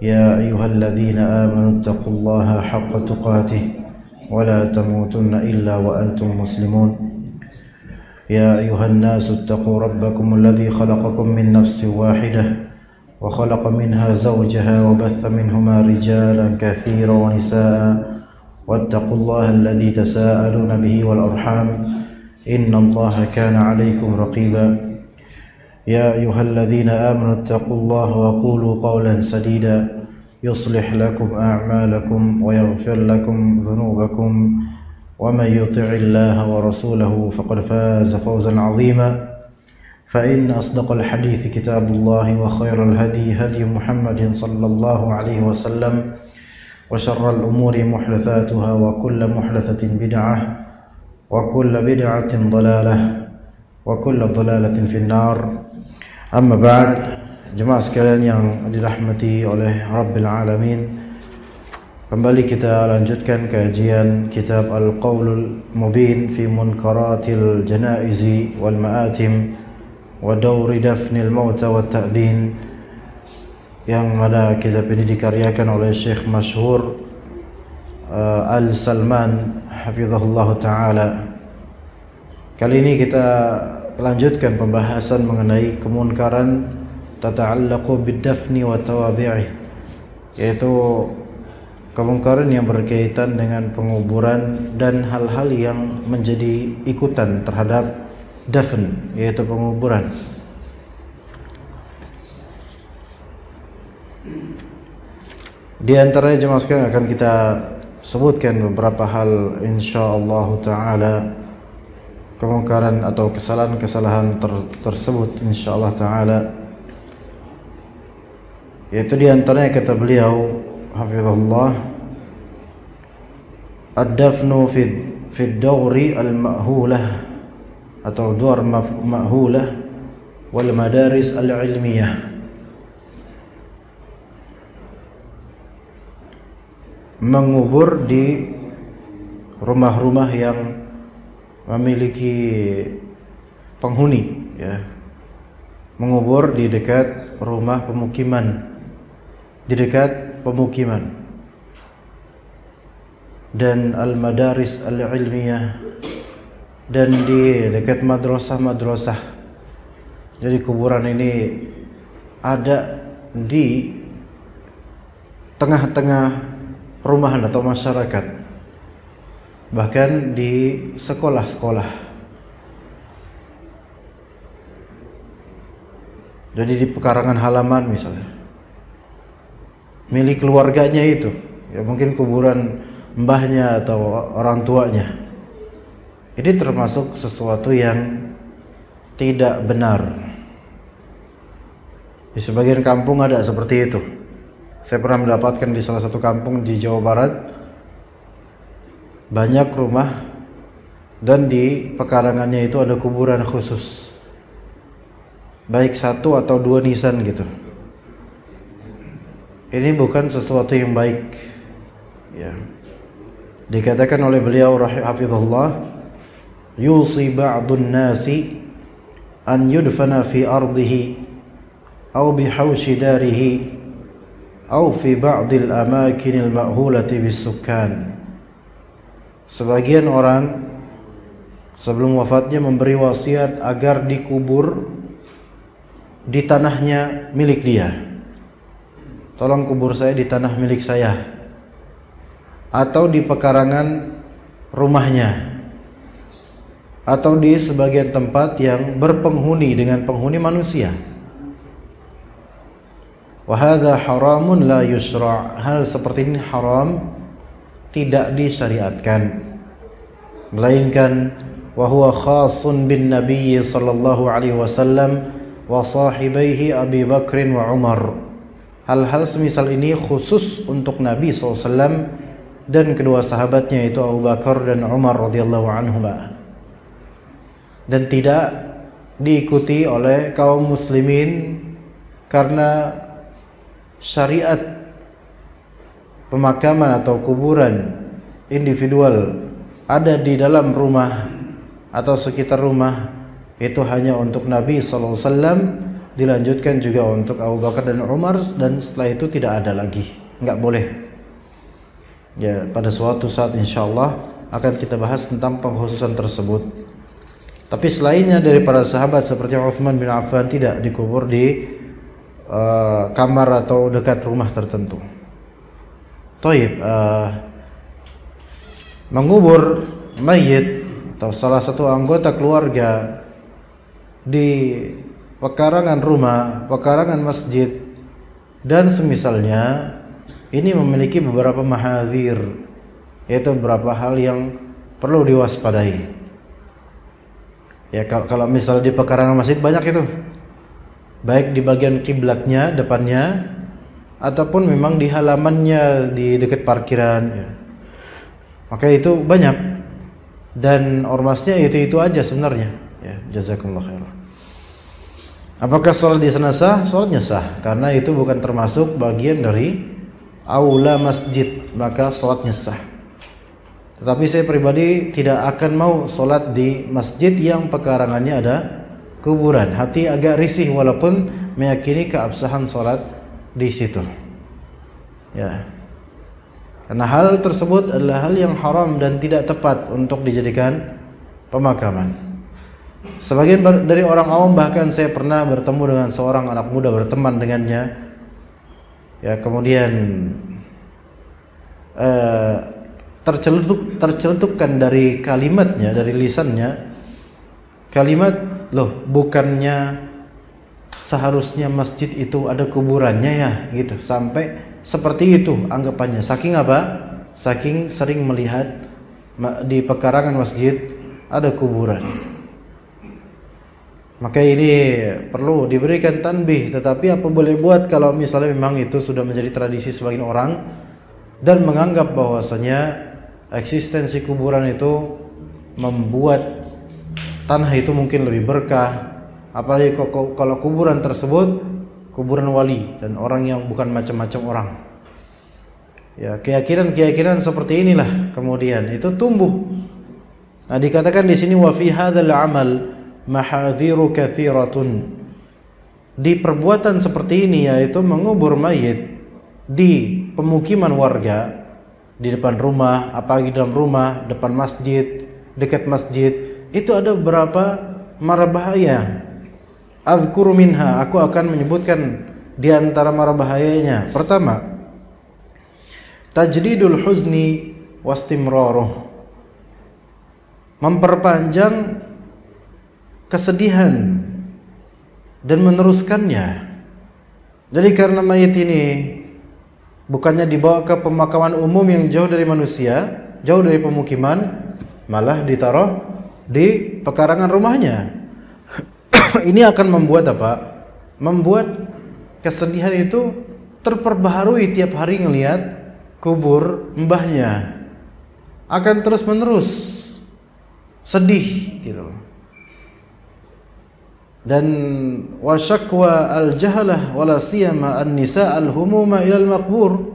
يا أيها الذين آمنوا اتقوا الله حق تقاته ولا تموتن إلا وأنتم مسلمون يا أيها الناس اتقوا ربكم الذي خلقكم من نفس واحدة وخلق منها زوجها وبث منهما رجالا كثيرا ونساء واتقوا الله الذي تساءلون به والأرحام إن الله كان عليكم رقيبا يا أيها الذين آمنوا اتقوا الله وقولوا قولا سديدا يصلح لكم أعمالكم ويغفر لكم ذنوبكم ومن يطع الله ورسوله فقد فاز فوزا عظيما فإن أصدق الحديث كتاب الله وخير الهدي هدي محمد صلى الله عليه وسلم وشر الأمور محدثاتها وكل محدثة بدعة وكل بدعة ضلالة وكل ضلالة في النار. Amma ba'd, jemaah sekalian yang dirahmati oleh Rabbil Alamin, kembali kita lanjutkan kajian kitab Al-Qawlul Mubin fi Munkaratil Janaizi wal Ma'atim wa Dawri Dafnil Mauta wa Ta'bin, yang mana kitab ini dikaryakan oleh Syekh Masyhur Al-Salman hafizahullah ta'ala. Kali ini kita lanjutkan pembahasan mengenai kemunkaran tata'allaqu bid-dafni wa tawabi'ih, yaitu kemungkaran yang berkaitan dengan penguburan dan hal-hal yang menjadi ikutan terhadap dafn, yaitu penguburan. Di antaranya jemaah sekalian akan kita sebutkan beberapa hal insyaallah taala, kemungkaran atau kesalahan-kesalahan tersebut insyaallah taala, yaitu di antaranya kata beliau hafizahullah, ad-dafnu fi ad-dawri al-ma'hulah atau duar ma'hulah wal madaris al-ilmiyah. Mengubur di rumah-rumah yang memiliki penghuni, ya, mengubur di dekat rumah pemukiman, di dekat pemukiman, dan al-madaris al-ilmiyah, dan di dekat madrasah-madrasah. Jadi kuburan ini ada di tengah-tengah perumahan atau masyarakat, bahkan di sekolah-sekolah. Jadi di pekarangan halaman misalnya, milik keluarganya itu, ya mungkin kuburan mbahnya atau orang tuanya. Ini termasuk sesuatu yang tidak benar. Di sebagian kampung ada seperti itu. Saya pernah mendapatkan di salah satu kampung di Jawa Barat, banyak rumah dan di pekarangannya itu ada kuburan khusus, baik satu atau dua nisan gitu. Ini bukan sesuatu yang baik, ya. Dikatakan oleh beliau hafizahullah, yusi ba'dun nasi an yudfana fi ardihi aw bi hawshi darihi aw fi ba'dil amakinil ma'hulati bis sukkan. Sebagian orang sebelum wafatnya memberi wasiat agar dikubur di tanahnya milik dia. Tolong kubur saya di tanah milik saya, atau di pekarangan rumahnya, atau di sebagian tempat yang berpenghuni dengan penghuni manusia. Wa hadza haramun la yusra'. Hal seperti ini haram, tidak disyariatkan, melainkan wa huwa khasun bin Nabi sallallahu alaihi wasallam wa sahibaihi Abi Bakr wa Umar. Hal-hal semisal ini khusus untuk Nabi SAW dan kedua sahabatnya itu Abu Bakar dan Umar radhiyallahu anhuma, dan tidak diikuti oleh kaum muslimin karena syariat pemakaman atau kuburan individual ada di dalam rumah atau sekitar rumah itu hanya untuk Nabi SAW dilanjutkan juga untuk Abu Bakar dan Umar, dan setelah itu tidak ada lagi, nggak boleh. Ya, pada suatu saat insyaallah akan kita bahas tentang pengkhususan tersebut. Tapi selainnya dari para sahabat seperti Utsman bin Affan tidak dikubur di kamar atau dekat rumah tertentu. Taib, mengubur mayit atau salah satu anggota keluarga di pekarangan rumah, pekarangan masjid dan semisalnya, ini memiliki beberapa mahadzir, yaitu beberapa hal yang perlu diwaspadai. Ya, kalau misalnya di pekarangan masjid banyak itu, baik di bagian kiblatnya, depannya, ataupun memang di halamannya, di dekat parkiran, ya. Maka itu banyak. Dan ormasnya itu aja sebenarnya. Ya, jazakumullah khairan. Apakah sholat di sana sah? Sholatnya sah, karena itu bukan termasuk bagian dari aula masjid, maka sholatnya sah. Tetapi saya pribadi tidak akan mau sholat di masjid yang pekarangannya ada kuburan. Hati agak risih walaupun meyakini keabsahan sholat di situ. Ya. Karena hal tersebut adalah hal yang haram dan tidak tepat untuk dijadikan pemakaman. Sebagian dari orang awam, bahkan saya pernah bertemu dengan seorang anak muda, berteman dengannya. Ya, kemudian tercelutukkan dari kalimatnya, dari lisannya, kalimat, loh, bukannya seharusnya masjid itu ada kuburannya ya, gitu. Sampai seperti itu anggapannya. Saking apa? Saking sering melihat di pekarangan masjid ada kuburan. Maka ini perlu diberikan tanbih. Tetapi apa boleh buat kalau misalnya memang itu sudah menjadi tradisi sebagian orang dan menganggap bahwasanya eksistensi kuburan itu membuat tanah itu mungkin lebih berkah. Apalagi kalau kuburan tersebut kuburan wali dan orang yang bukan macam-macam orang. Ya, keyakinan seperti inilah kemudian itu tumbuh. Nah, dikatakan di sini wa fi hadzal amal mahadhiru katsiratun. Di perbuatan seperti ini, yaitu mengubur mayit di pemukiman warga, di depan rumah, apalagi dalam rumah, depan masjid, dekat masjid, itu ada beberapa mara bahaya. Adzkuru minha, aku akan menyebutkan di antara mara bahayanya. Pertama, tajdidul huzni wastimraruh, memperpanjang kesedihan dan meneruskannya. Jadi karena mayit ini bukannya dibawa ke pemakaman umum yang jauh dari manusia, jauh dari pemukiman, malah ditaruh di pekarangan rumahnya. Ini akan membuat apa? Membuat kesedihan itu terperbaharui tiap hari ngelihat kubur mbahnya. Akan terus menerus sedih gitu. Dan wasyakwa al-jahalah wala siyama an-nisa al-humuma ila al-maqbur,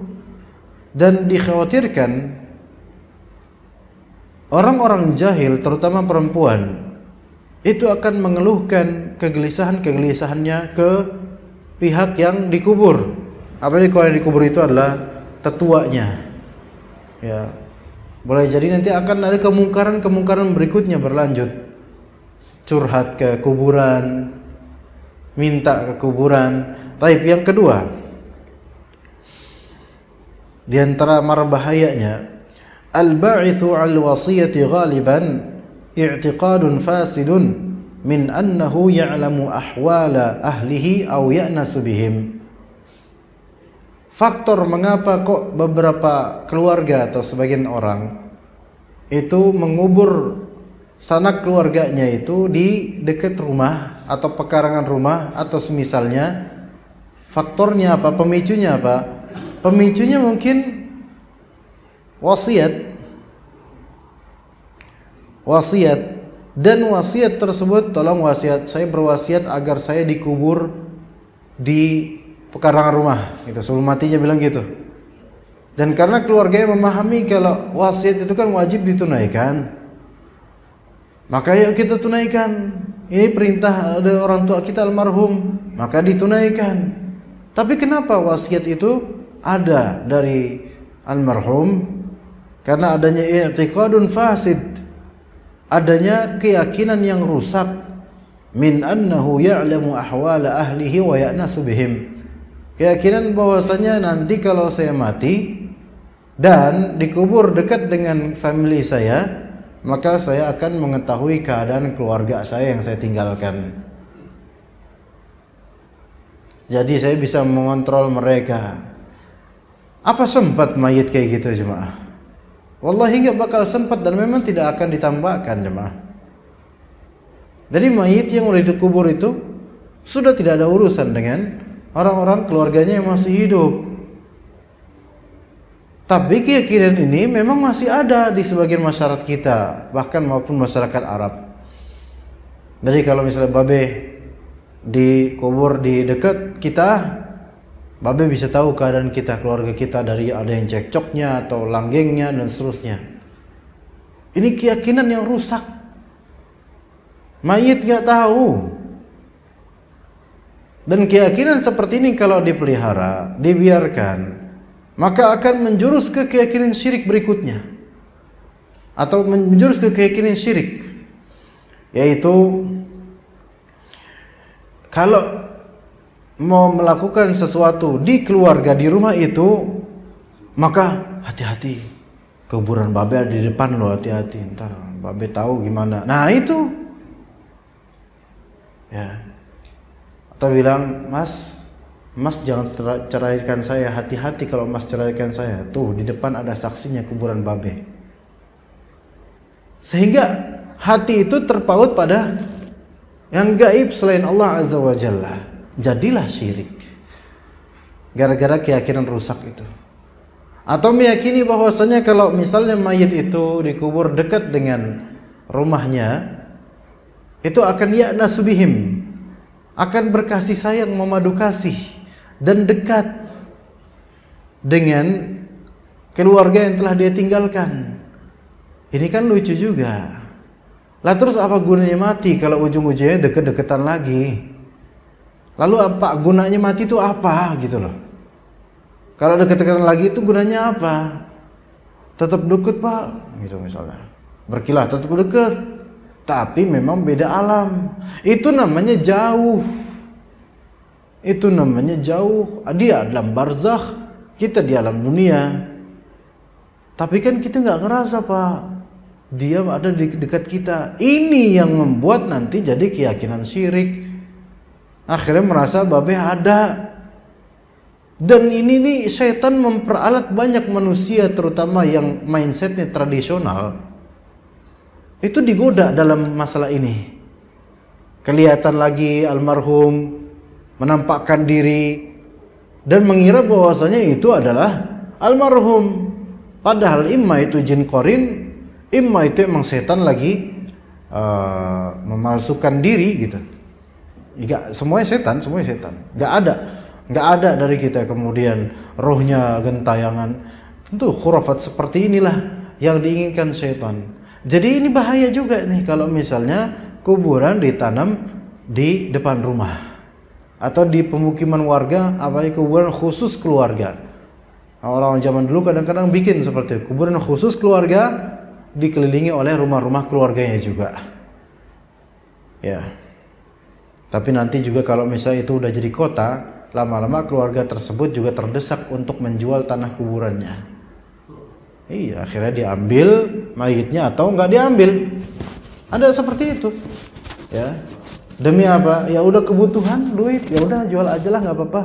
dan dikhawatirkan orang-orang jahil terutama perempuan itu akan mengeluhkan kegelisahannya ke pihak yang dikubur. Apalagi kalau yang dikubur itu adalah tetuanya. Ya, boleh jadi nanti akan ada kemungkaran berikutnya berlanjut. Curhat ke kuburan, minta ke kuburan. Taib, yang kedua, di antara mara bahayanya, al-ba'ithu al-wasiyati ghaliban i'tiqadun fasidun min annahu ya'lamu ahwala ahlihi aw ya'nasu bihim. Faktor mengapa kok beberapa keluarga atau sebagian orang itu mengubur sanak keluarganya itu di dekat rumah atau pekarangan rumah atau semisalnya. Faktornya apa? Pemicunya apa? Pemicunya mungkin wasiat, dan wasiat tersebut, tolong wasiat, saya berwasiat agar saya dikubur di pekarangan rumah, gitu. Sebelum matinya bilang gitu. Dan karena keluarganya memahami kalau wasiat itu kan wajib ditunaikan, maka yuk kita tunaikan. ini perintah ada orang tua kita almarhum, maka ditunaikan. Tapi kenapa wasiat itu ada dari almarhum? Karena adanya i'tiqadun fasid, adanya keyakinan yang rusak, min annahu ya'lamu ahwala ahlihi wa ya'nasu bihim. Keyakinan bahwasanya nanti kalau saya mati dan dikubur dekat dengan family saya, maka saya akan mengetahui keadaan keluarga saya yang saya tinggalkan. Jadi saya bisa mengontrol mereka. Apa sempat mayit kayak gitu jemaah? Wallahi nggak bakal sempat dan memang tidak akan ditambahkan jemaah. Jadi mayit yang udah dikubur itu sudah tidak ada urusan dengan orang-orang keluarganya yang masih hidup. Tapi keyakinan ini memang masih ada di sebagian masyarakat kita, bahkan maupun masyarakat Arab. Jadi kalau misalnya babe dikubur di dekat kita, babe bisa tahu keadaan kita, keluarga kita, dari ada yang cekcoknya atau langgengnya dan seterusnya. Ini keyakinan yang rusak. Mayit nggak tahu. Dan keyakinan seperti ini kalau dipelihara, dibiarkan, maka akan menjurus ke keyakinan syirik berikutnya, atau menjurus ke keyakinan syirik, yaitu kalau mau melakukan sesuatu di keluarga, di rumah itu, maka hati-hati, kuburan babe ada di depan loh, hati-hati, ntar babe tahu gimana. Nah itu ya, atau bilang, mas jangan ceraikan saya, hati-hati kalau mas ceraikan saya, tuh di depan ada saksinya kuburan babe. Sehingga hati itu terpaut pada yang gaib selain Allah Azza wa Jalla. Jadilah syirik gara-gara keyakinan rusak itu. Atau meyakini bahwasanya kalau misalnya mayit itu dikubur dekat dengan rumahnya, itu akan ya'nasu bihim, akan berkasih sayang, memadu kasih dan dekat dengan keluarga yang telah dia tinggalkan. Ini kan lucu juga. Lah terus apa gunanya mati kalau ujung-ujungnya deket-deketan lagi? Lalu apa gunanya mati itu apa gitu loh? Kalau deket-deketan lagi itu gunanya apa? Tetap deket pak, gitu misalnya. Berkilah tetap deket, tapi memang beda alam. Itu namanya jauh. Itu namanya jauh. Dia dalam barzakh, kita di alam dunia. Tapi kan kita nggak ngerasa pak, dia ada di dekat kita. Ini yang membuat nanti jadi keyakinan syirik. Akhirnya merasa babe ada. Dan ini nih setan memperalat banyak manusia, terutama yang mindsetnya tradisional, itu digoda dalam masalah ini. Kelihatan lagi almarhum menampakkan diri dan mengira bahwasanya itu adalah almarhum. Padahal imma itu jin qarin, imma itu emang setan lagi memalsukan diri gitu. Enggak, semuanya setan. Enggak ada dari kita kemudian rohnya gentayangan. Tentu khurafat seperti inilah yang diinginkan setan. Jadi ini bahaya juga nih kalau misalnya kuburan ditanam di depan rumah atau di pemukiman warga, apalagi kuburan khusus keluarga. Orang zaman dulu kadang-kadang bikin seperti itu, kuburan khusus keluarga dikelilingi oleh rumah-rumah keluarganya juga. Ya. Tapi nanti juga kalau misalnya itu udah jadi kota, lama-lama keluarga tersebut juga terdesak untuk menjual tanah kuburannya. Iya, akhirnya diambil mayitnya atau nggak diambil. Ada seperti itu. Ya. Demi apa? Ya udah kebutuhan duit, ya udah jual aja lah nggak apa-apa.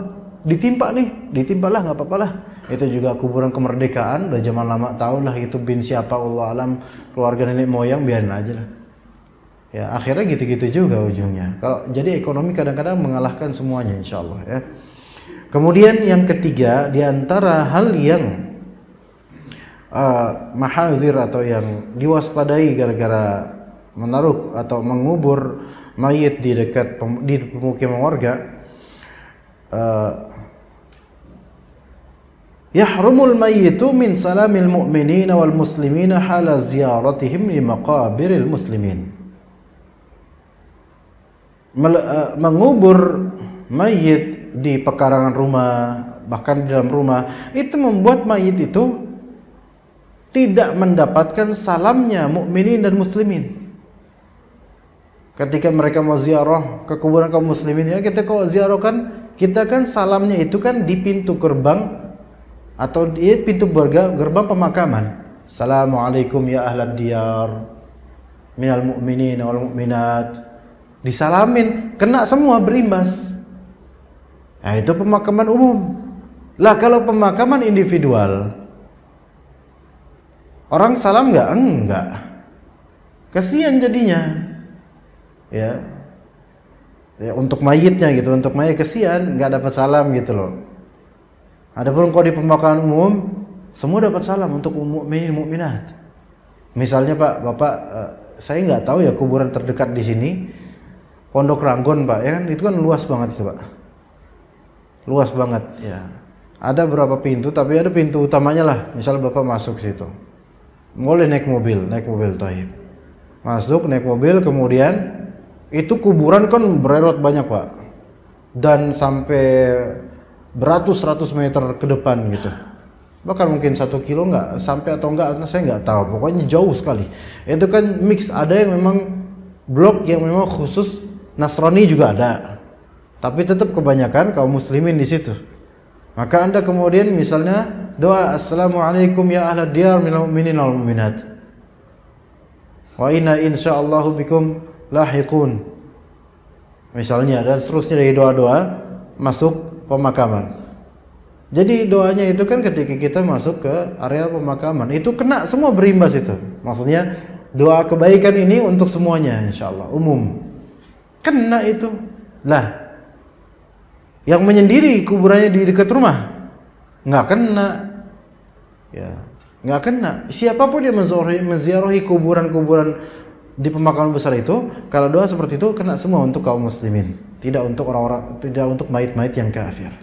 Ditimpalah nggak apa-apa lah. Itu juga kuburan kemerdekaan, udah zaman lama, tahu lah itu bin siapa Allah alam, keluarga nenek moyang, biarin aja lah. Ya akhirnya gitu-gitu juga ujungnya. Kalau jadi ekonomi kadang-kadang mengalahkan semuanya, insyaallah ya. Kemudian yang ketiga, diantara hal yang mahazir atau yang diwaspadai gara-gara menaruh atau mengubur mayit di dekat di pemukiman warga, yahrumul mayyitu min salamil mu'minina wal muslimina hala ziyaratihim li maqabiril muslimin. mengubur mayit di pekarangan rumah, bahkan di dalam rumah, itu membuat mayit itu tidak mendapatkan salamnya mukminin dan muslimin. Ketika mereka mau ziarah ke kuburan kaum muslimin, ya kita kalau ziarah kan, kita kan salamnya itu kan di pintu gerbang atau di pintu gerbang pemakaman. Assalamualaikum ya ahlad diyar minal mu'minin wal mu'minat. Disalamin, kena semua, berimbas. Nah, itu pemakaman umum. Lah kalau pemakaman individual, orang salam nggak? Enggak. Kasihan jadinya. Ya, untuk mayitnya gitu, untuk mayit kesian nggak dapat salam gitu loh. Adapun kalau di pemakaman umum semua dapat salam untuk mukminat. Misalnya Pak, Bapak, saya nggak tahu ya kuburan terdekat di sini, Pondok Ranggon Pak, ya kan itu kan luas banget itu Pak, luas banget ya. Ada berapa pintu, tapi ada pintu utamanya lah. Misal Bapak masuk situ, boleh naik mobil Taib, masuk naik mobil, kemudian itu kuburan kan bererot banyak Pak, dan sampai beratus-ratus meter ke depan gitu, bahkan mungkin 1 kilo nggak sampai atau enggak, saya nggak tahu, pokoknya jauh sekali. Itu kan mix, ada yang memang blok yang memang khusus Nasrani juga ada, tapi tetap kebanyakan kaum muslimin di situ. Maka Anda kemudian misalnya doa assalamualaikum ya ahlad diyar minal mu'minin wal mu'minat wa inna insyaallahu bikum lahiqun misalnya, dan seterusnya dari doa-doa masuk pemakaman. Jadi doanya itu kan ketika kita masuk ke area pemakaman itu kena semua, berimbas itu. Maksudnya doa kebaikan ini untuk semuanya insyaallah umum. Kena itu. Lah, yang menyendiri kuburannya di dekat rumah nggak kena. Ya, nggak kena. Siapapun yang menziarahi kuburan-kuburan di pemakaman besar itu, kalau doa seperti itu kena semua untuk kaum muslimin, tidak untuk orang-orang, tidak untuk mayit-mayit yang kafir.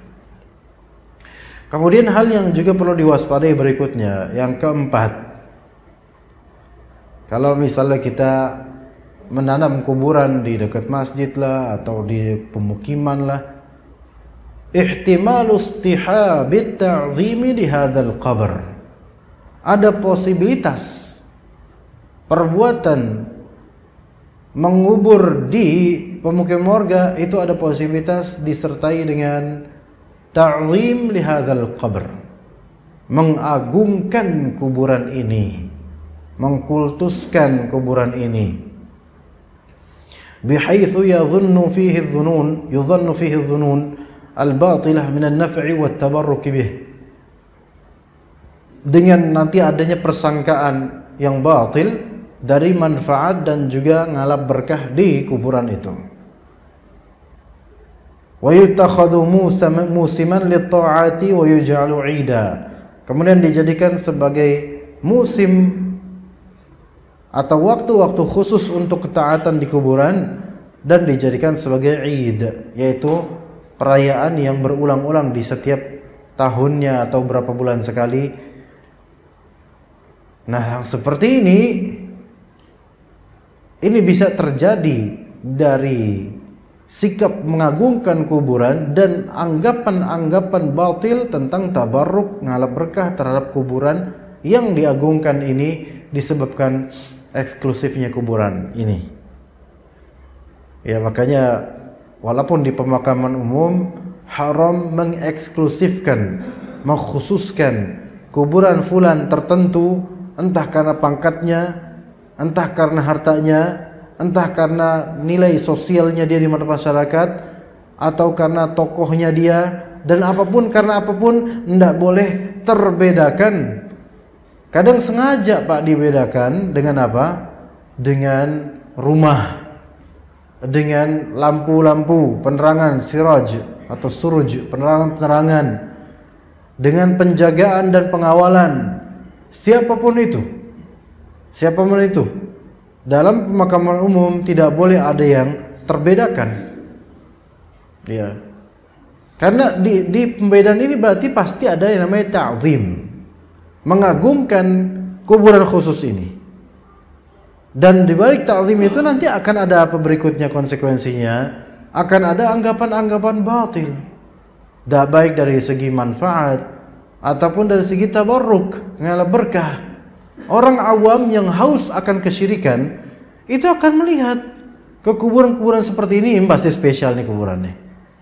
Kemudian hal yang juga perlu diwaspadai berikutnya, yang keempat, kalau misalnya kita menanam kuburan di dekat masjid lah atau di pemukiman lah, ihtimalu istihabit ta'zimi di hadzal qabr, ada posibilitas perbuatan mengubur di pemukiman warga itu ada posibilitas disertai dengan ta'zim li hadzal qabr, mengagungkan kuburan ini, mengkultuskan kuburan ini, bihaitsu yadhunnu fihi adh-dhunun al-batilah min an-naf'i wat tabarruk bih, dengan nanti adanya persangkaan yang batil dari manfaat dan juga ngalap berkah di kuburan itu. Wa yutakhadhu musiman lit-ta'ati wa yuj'alu 'ida, kemudian dijadikan sebagai musim atau waktu-waktu khusus untuk ketaatan di kuburan dan dijadikan sebagai 'id, yaitu perayaan yang berulang-ulang di setiap tahunnya atau berapa bulan sekali. Nah, seperti ini bisa terjadi dari sikap mengagungkan kuburan dan anggapan-anggapan batil tentang tabarruk, ngalap berkah terhadap kuburan yang diagungkan ini disebabkan eksklusifnya kuburan ini. Ya, makanya walaupun di pemakaman umum haram mengeksklusifkan, mengkhususkan kuburan fulan tertentu, entah karena pangkatnya, entah karena hartanya, entah karena nilai sosialnya dia di mata masyarakat, atau karena tokohnya dia, dan apapun, karena apapun, tidak boleh terbedakan. Kadang sengaja Pak dibedakan dengan apa? Dengan rumah, dengan lampu-lampu, penerangan siraj atau suruj, penerangan-penerangan, dengan penjagaan dan pengawalan. Siapapun itu, dalam pemakaman umum tidak boleh ada yang terbedakan. Ya, karena di pembedaan ini berarti pasti ada yang namanya ta'zim, mengagungkan kuburan khusus ini. Dan di balik ta'zim itu nanti akan ada apa berikutnya konsekuensinya? akan ada anggapan-anggapan batil, baik dari segi manfaat ataupun dari segi tabarruk, ngalah berkah. Orang awam yang haus akan kesyirikan itu akan melihat ke kuburan-kuburan seperti ini pasti spesial nih kuburannya.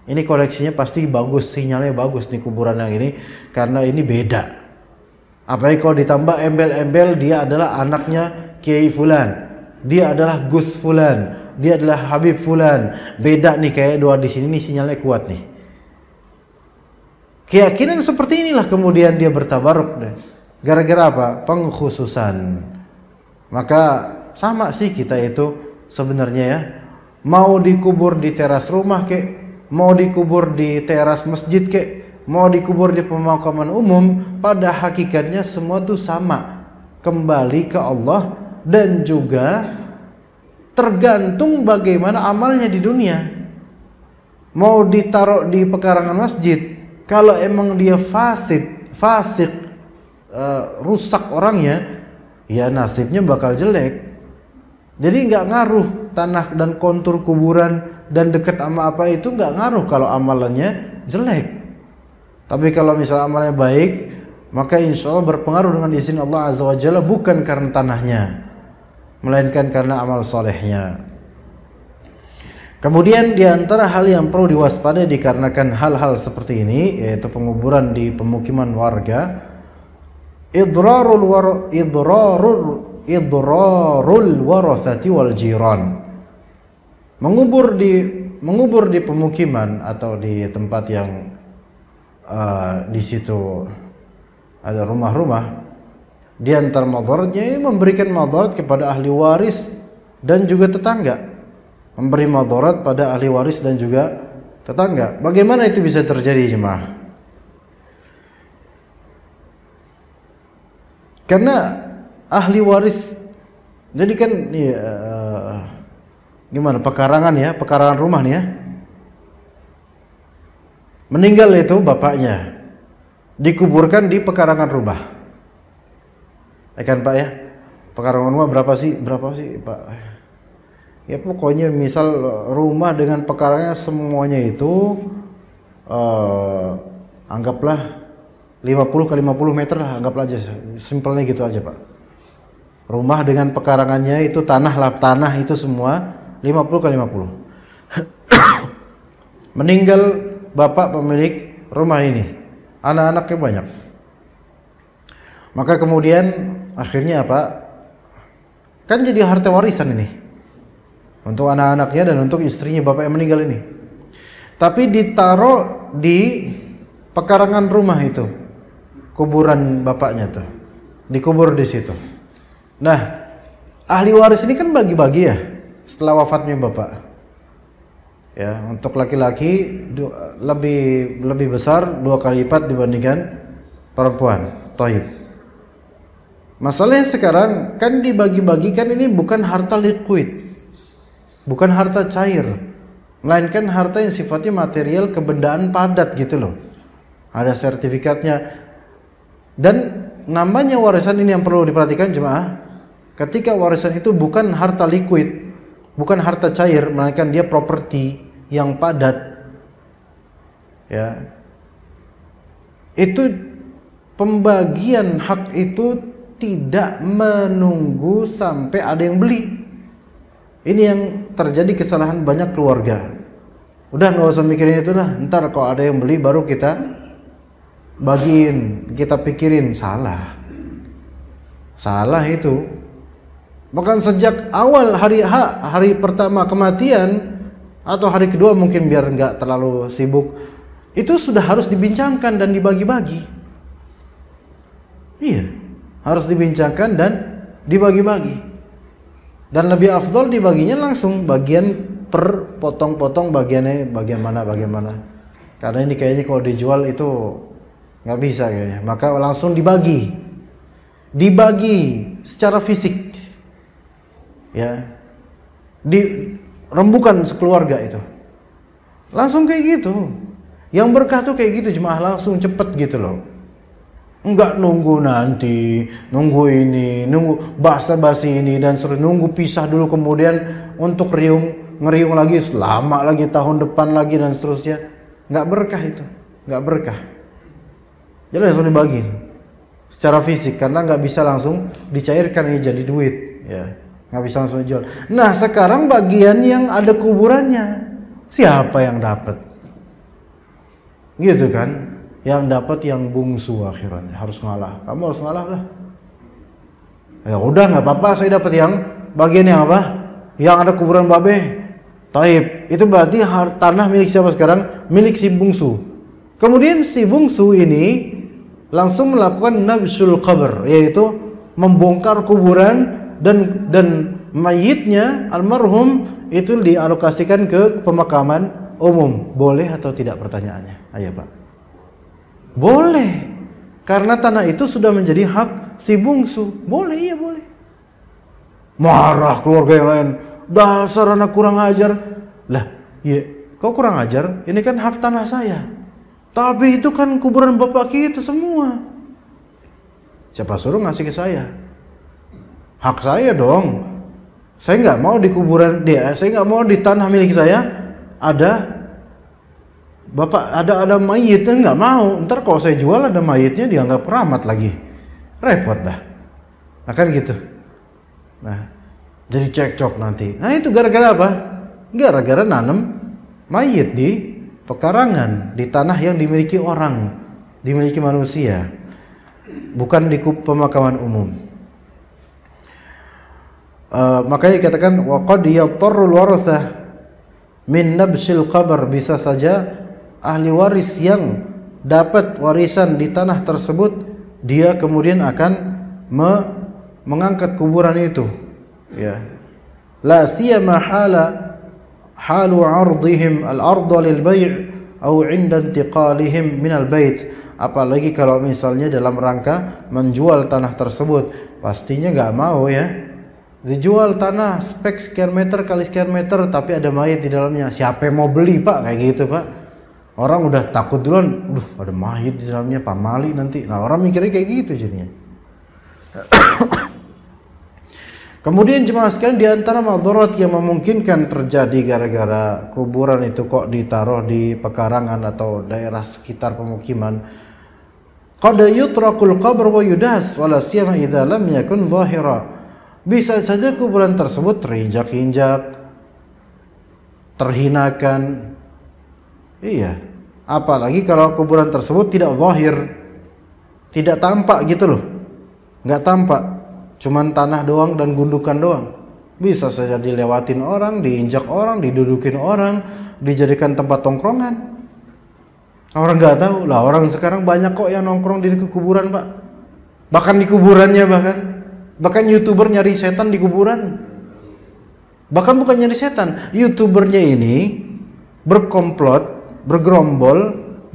Ini koleksinya pasti bagus, sinyalnya bagus nih kuburan yang ini karena ini beda. Apalagi kalau ditambah embel-embel dia adalah anaknya Kiai Fulan, dia adalah Gus Fulan, dia adalah Habib Fulan. Beda nih kayak doa di sini nih sinyalnya kuat nih. Keyakinan seperti inilah kemudian dia bertabaruk deh. Gara-gara apa? Pengkhususan. Maka sama sih kita itu sebenarnya ya. Mau dikubur di teras rumah kek, mau dikubur di teras masjid kek, mau dikubur di pemakaman umum, pada hakikatnya semua tuh sama. Kembali ke Allah dan juga tergantung bagaimana amalnya di dunia. Mau ditaruh di pekarangan masjid, kalau emang dia fasik, rusak orangnya, ya nasibnya bakal jelek. Jadi nggak ngaruh tanah dan kontur kuburan dan dekat sama apa itu nggak ngaruh kalau amalannya jelek. Tapi kalau misalnya amalnya baik, maka insya Allah berpengaruh dengan izin Allah Azza wa Jalla, bukan karena tanahnya, melainkan karena amal solehnya. Kemudian di antara hal yang perlu diwaspadai dikarenakan hal-hal seperti ini, yaitu penguburan di pemukiman warga, idrarul warathati wal jiran. Mengubur di pemukiman atau di tempat yang di situ ada rumah-rumah, di antara madaratnya memberikan madarat kepada ahli waris dan juga tetangga. Memberi madarat pada ahli waris dan juga tetangga. Bagaimana itu bisa terjadi, jemaah? Karena ahli waris, jadi kan gimana pekarangan ya, pekarangan rumah nih ya. Meninggal itu bapaknya, dikuburkan di pekarangan rumah. Kan Pak ya? Pekarangan rumah berapa sih Pak? Ya pokoknya misal rumah dengan pekarangannya semuanya itu anggaplah 50 kali 50 meter lah, anggaplah aja simpelnya gitu aja Pak. Rumah dengan pekarangannya itu tanah itu semua 50 kali 50. Meninggal bapak pemilik rumah ini, anak-anaknya banyak. Maka kemudian akhirnya apa? Kan jadi harta warisan ini untuk anak-anaknya dan untuk istrinya bapak yang meninggal ini. Tapi ditaruh di pekarangan rumah itu, kuburan bapaknya tuh, dikubur di situ. Nah, ahli waris ini kan bagi-bagi ya setelah wafatnya bapak. Ya, untuk laki-laki lebih besar 2 kali lipat dibandingkan perempuan. Thayyib. Masalahnya sekarang kan dibagi-bagikan ini bukan harta liquid, bukan harta cair, melainkan harta yang sifatnya material, kebendaan padat gitu loh. Ada sertifikatnya. Dan namanya warisan ini yang perlu diperhatikan jemaah. Ketika warisan itu bukan harta liquid, bukan harta cair, melainkan dia properti yang padat. Ya. Itu pembagian hak itu tidak menunggu sampai ada yang beli. Ini yang terjadi kesalahan banyak keluarga. Udah nggak usah mikirin itu lah. Ntar kalau ada yang beli baru kita bagiin, kita pikirin. Salah itu. Bahkan sejak awal hari pertama kematian atau hari kedua mungkin biar nggak terlalu sibuk, itu sudah harus dibincangkan dan dibagi-bagi. Iya, harus dibincangkan dan dibagi-bagi. Dan lebih afdol dibaginya langsung bagian per potong-potong, bagiannya bagian mana. Karena ini kayaknya kalau dijual itu nggak bisa kayaknya. Maka langsung dibagi secara fisik, ya, dirembukan sekeluarga itu. Langsung kayak gitu. Yang berkah tuh kayak gitu, jemaah, langsung cepet gitu loh. Enggak nunggu nanti, nunggu basa-basi ini dan nunggu pisah dulu kemudian untuk riung ngeriung lagi, lama lagi, tahun depan lagi dan seterusnya. Nggak berkah itu, nggak berkah. Jadi langsung dibagi secara fisik karena nggak bisa langsung dicairkan ini jadi duit, ya nggak bisa langsung dijual. Nah sekarang bagian yang ada kuburannya, siapa yang dapat? Gitu kan? Yang dapat yang bungsu akhirannya, harus ngalah. Kamu harus ngalah lah. Ya udah nggak apa-apa, saya dapat yang bagian yang apa? Yang ada kuburan babe. Taib. Itu berarti tanah milik siapa sekarang? Milik si bungsu. Kemudian si bungsu ini langsung melakukan nabsul qabr, yaitu membongkar kuburan dan mayitnya almarhum itu dialokasikan ke pemakaman umum. Boleh atau tidak pertanyaannya? Ayo Pak. Boleh. Karena tanah itu sudah menjadi hak si bungsu. Boleh, iya boleh. Marah keluarga yang lain, dasar anak kurang ajar. Lah, iya, kau kurang ajar? Ini kan hak tanah saya. Tapi itu kan kuburan bapak kita semua. Siapa suruh ngasih ke saya? Hak saya dong. Saya nggak mau di kuburan dia, saya nggak mau di tanah milik saya ada bapak, ada mayitnya, nggak mau. Ntar kalau saya jual ada mayitnya dianggap keramat lagi, repot dah. Nah kan gitu. Nah jadi cekcok nanti. Nah itu gara-gara apa? Gara-gara nanam mayit di pekarangan, di tanah yang dimiliki orang, dimiliki manusia, bukan di pemakaman umum. Makanya dikatakan wa qad yatarrul warathah min nabsil qabr, bisa saja ahli waris yang dapat warisan di tanah tersebut dia kemudian akan mengangkat kuburan itu, ya. La siyama halu 'ardihim al-ardh lil bai' atau 'inda intiqalihim min al-bait. Apalagi kalau misalnya dalam rangka menjual tanah tersebut, pastinya nggak mau ya. Dijual tanah spek sekian meter kali sekian meter tapi ada mayat di dalamnya. Siapa yang mau beli Pak kayak gitu Pak? Orang udah takut duluan, ada mayat di dalamnya, pamali nanti. Nah orang mikirnya kayak gitu jadinya. Kemudian jemaah sekalian, di antara madarat yang memungkinkan terjadi gara-gara kuburan itu kok ditaruh di pekarangan atau daerah sekitar pemukiman, qad yutrakul qabr wa yudas wala siyama idza lam yakun zahira. Bisa saja kuburan tersebut terinjak-injak, terhinakan. Iya, apalagi kalau kuburan tersebut tidak zahir, tidak tampak gitu loh. Nggak tampak, cuman tanah doang dan gundukan doang. Bisa saja dilewatin orang, diinjak orang, didudukin orang, dijadikan tempat tongkrongan. Orang nggak tahu lah. Orang sekarang banyak kok yang nongkrong di kuburan Pak. Bahkan di kuburannya bahkan YouTuber nyari setan di kuburan. Bahkan bukan nyari setan, YouTubernya ini berkomplot, bergerombol,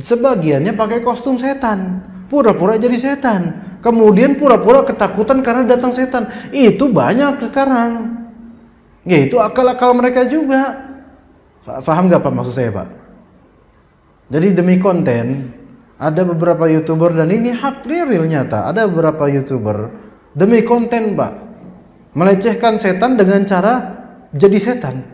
sebagiannya pakai kostum setan, pura-pura jadi setan. Kemudian pura-pura ketakutan karena datang setan. Itu banyak sekarang. Ya itu akal-akal mereka juga. Faham gak Pak maksud saya Pak? Jadi demi konten, ada beberapa YouTuber, dan ini hak real nyata, ada beberapa YouTuber demi konten Pak melecehkan setan dengan cara jadi setan.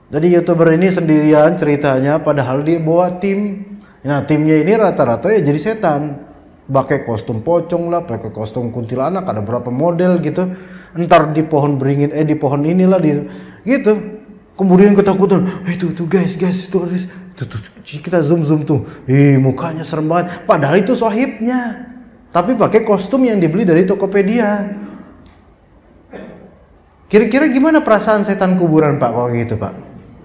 Jadi YouTuber ini sendirian ceritanya, padahal dia bawa tim. Nah timnya ini rata-rata ya jadi setan, pakai kostum pocong lah, pakai kostum kuntilanak, ada berapa model gitu. Entar di pohon beringin, di pohon inilah gitu. Kemudian ketakutan, itu guys, tuh kita zoom tuh, mukanya serem banget. Padahal itu sohibnya, tapi pakai kostum yang dibeli dari Tokopedia. Kira-kira gimana perasaan setan kuburan Pak kalau gitu Pak?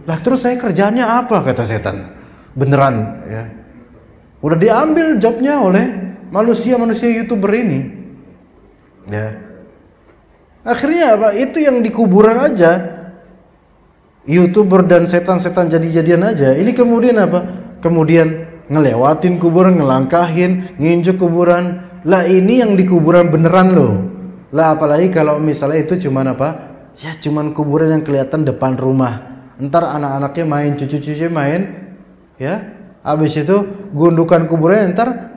Lah terus saya kerjaannya apa kata setan? Beneran ya. Udah diambil jobnya oleh manusia YouTuber ini. Ya. Akhirnya apa? Itu yang di kuburan aja, YouTuber dan setan-setan jadi-jadian aja. Ini kemudian apa? Kemudian ngelewatin kuburan, ngelangkahin, nginjek kuburan. Lah ini yang di kuburan beneran loh. Lah apalagi kalau misalnya itu cuman apa? Ya cuman kuburan yang kelihatan depan rumah. Ntar anak-anaknya main, cucu-cucunya main, ya. Habis itu gundukan kuburan ntar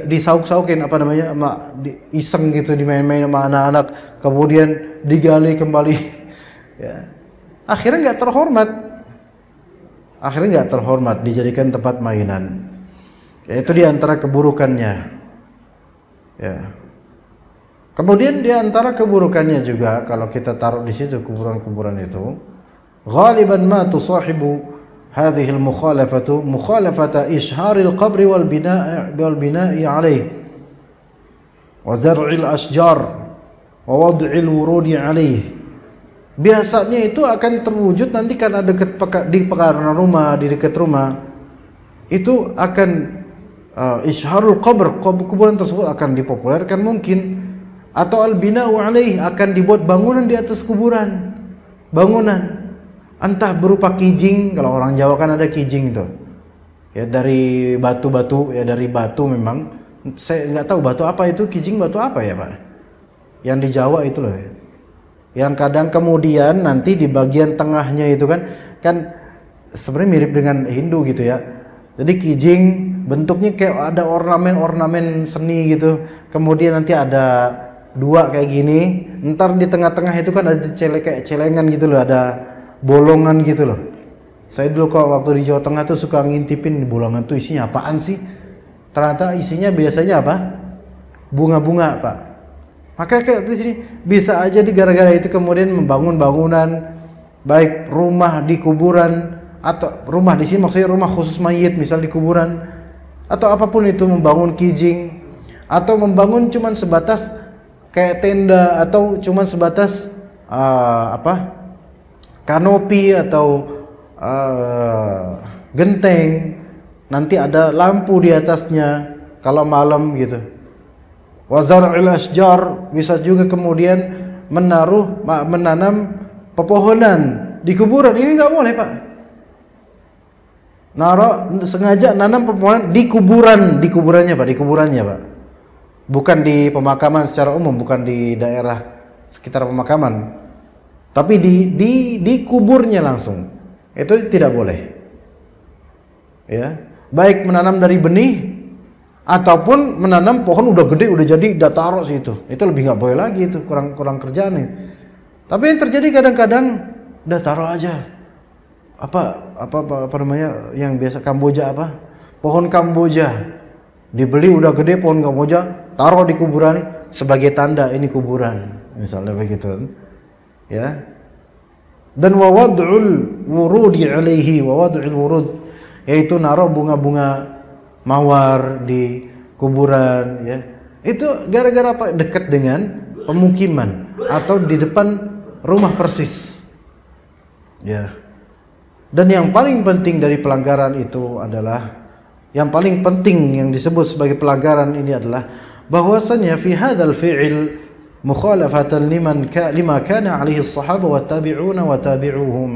disauk-saukin apa namanya, iseng gitu, dimain-main sama anak-anak. Kemudian digali kembali. Ya. akhirnya nggak terhormat. Akhirnya nggak terhormat, dijadikan tempat mainan. Itu di antara keburukannya. Ya. Kemudian di antara keburukannya juga kalau kita taruh di situ kuburan-kuburan itu, ghaliban ma tusahibu hadhihi al-mukhalafatu mukhalafata isharil qabri wal bina'i alayh wa zar'il ashjar wa wad'il wurudi alayh. Biasanya itu akan terwujud nanti karena di pekarangan rumah, di dekat rumah itu akan isharul qabr, kuburan tersebut akan dipopulerkan mungkin, atau al-bina'u alaih, akan dibuat bangunan di atas kuburan. Bangunan entah berupa kijing, kalau orang Jawa kan ada kijing tuh. Ya dari batu-batu, ya dari batu memang. Saya nggak tahu batu apa itu, kijing batu apa ya, Pak? Yang di Jawa itu loh. Yang kadang kemudian nanti di bagian tengahnya itu kan sebenarnya mirip dengan Hindu gitu ya. Jadi kijing bentuknya kayak ada ornamen-ornamen seni gitu. Kemudian nanti ada dua kayak gini, ntar di tengah-tengah itu kan ada kayak celengan gitu loh, ada bolongan gitu loh. Saya dulu kalau waktu di Jawa Tengah tuh suka ngintipin di bolongan tuh isinya apaan sih? Ternyata isinya biasanya apa? Bunga-bunga, Pak. Maka kayak di sini bisa aja gara-gara itu kemudian membangun bangunan, baik rumah di kuburan atau rumah di sini maksudnya rumah khusus mayit misal di kuburan, atau apapun itu, membangun kijing atau membangun cuman sebatas kayak tenda atau cuman sebatas kanopi atau genteng, nanti ada lampu di atasnya kalau malam gitu. Wazar'il ashjar, bisa juga kemudian menanam pepohonan di kuburan. Ini nggak boleh, Pak. Sengaja nanam pepohonan di kuburannya, Pak, di kuburannya, Pak. Bukan di pemakaman secara umum, bukan di daerah sekitar pemakaman. Tapi di kuburnya langsung. Itu tidak boleh. Ya, baik menanam dari benih ataupun menanam pohon udah gede, udah jadi, udah taruh situ. Itu lebih nggak boleh lagi, itu kurang kerjaan nih. Tapi yang terjadi kadang-kadang udah taruh aja. Apa namanya yang biasa Kamboja apa? Pohon Kamboja. Dibeli udah gede pohon Kamboja, taruh di kuburan sebagai tanda ini kuburan. Misalnya begitu. Ya. Dan wawad'ul wurudi alaihi, wawad'ul wurud, yaitu naruh bunga-bunga mawar di kuburan, ya. Itu gara-gara apa? Dekat dengan pemukiman atau di depan rumah persis. Ya. Dan yang paling penting dari pelanggaran itu adalah, yang paling penting yang disebut sebagai pelanggaran ini adalah bahwasanya fi hadzal fi'il mukhalafatan lima kana alaihi as-sahaba wa tabi'una wa tabi'uhum.